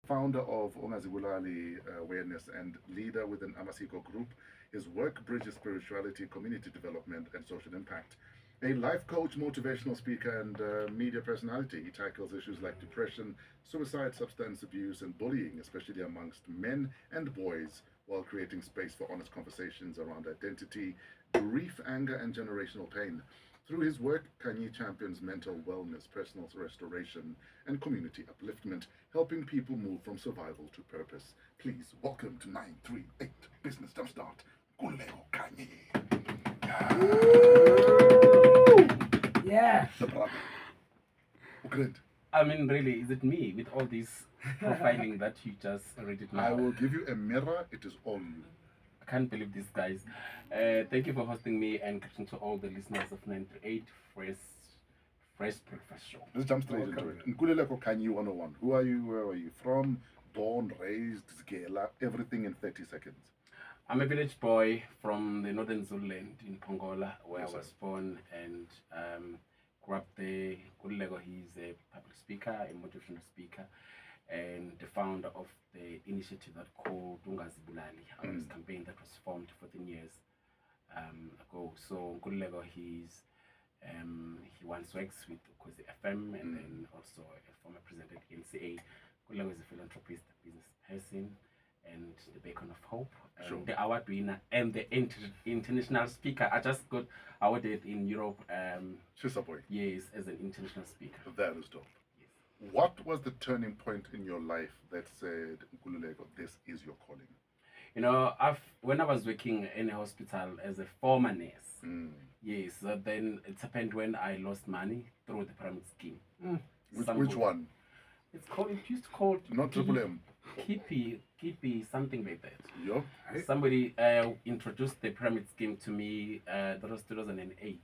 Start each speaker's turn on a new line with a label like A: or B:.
A: founder of Ongazibulali Awareness and leader within Amasiko Group. His work bridges spirituality, community development, and social impact. A life coach, motivational speaker, and media personality, he tackles issues like depression, suicide, substance abuse, and bullying, especially amongst men and boys, while creating space for honest conversations around identity, grief, anger, and generational pain. Through his work, Kanye champions mental wellness, personal restoration, and community upliftment, helping people move from survival to purpose. Please welcome to 938 Business Jumpstart, Nkululeko Khanyi.
B: Yeah.
A: The brother. Great.
C: I mean, really, is it me with all this profiling that you just read it now?
A: I will give you a mirror. It is all you.
C: I can't believe this, guys. Thank you for hosting me and greeting to all the listeners of 938 Fresh Breakfast Show.
A: Let's jump straight into it. Nkululeko Khanyi 101. Who are you? Where are you from? Born, raised, Zgela, everything in 30 seconds.
C: I'm a village boy from the northern Zululand in Pongola, where
A: Yes,
C: I was born and grew up there. Nkululeko, he's a public speaker, a motivational speaker, and the founder of the initiative that called Ungazibulali, awareness campaign that was formed 14 years ago. So Nkululeko, he once works with Kozi FM and then also a former president at NCA. Nkululeko is a philanthropist, business person, and the beacon of hope,
A: Sure.
C: the award winner, and the international speaker. I just got awarded in Europe.
A: She's a boy.
C: Yes, as an international speaker.
A: That is dope.
C: Yes.
A: What was the turning point in your life that said, Nkululeko, this is your calling?
C: You know, when I was working in a hospital as a former nurse, yes, then it happened when I lost money through the pyramid scheme.
A: Which one?
C: It's called. It used to called.
A: Not Triple M.
C: Kippy, something like that.
A: Yo.
C: Somebody introduced the pyramid scheme to me. That was 2008.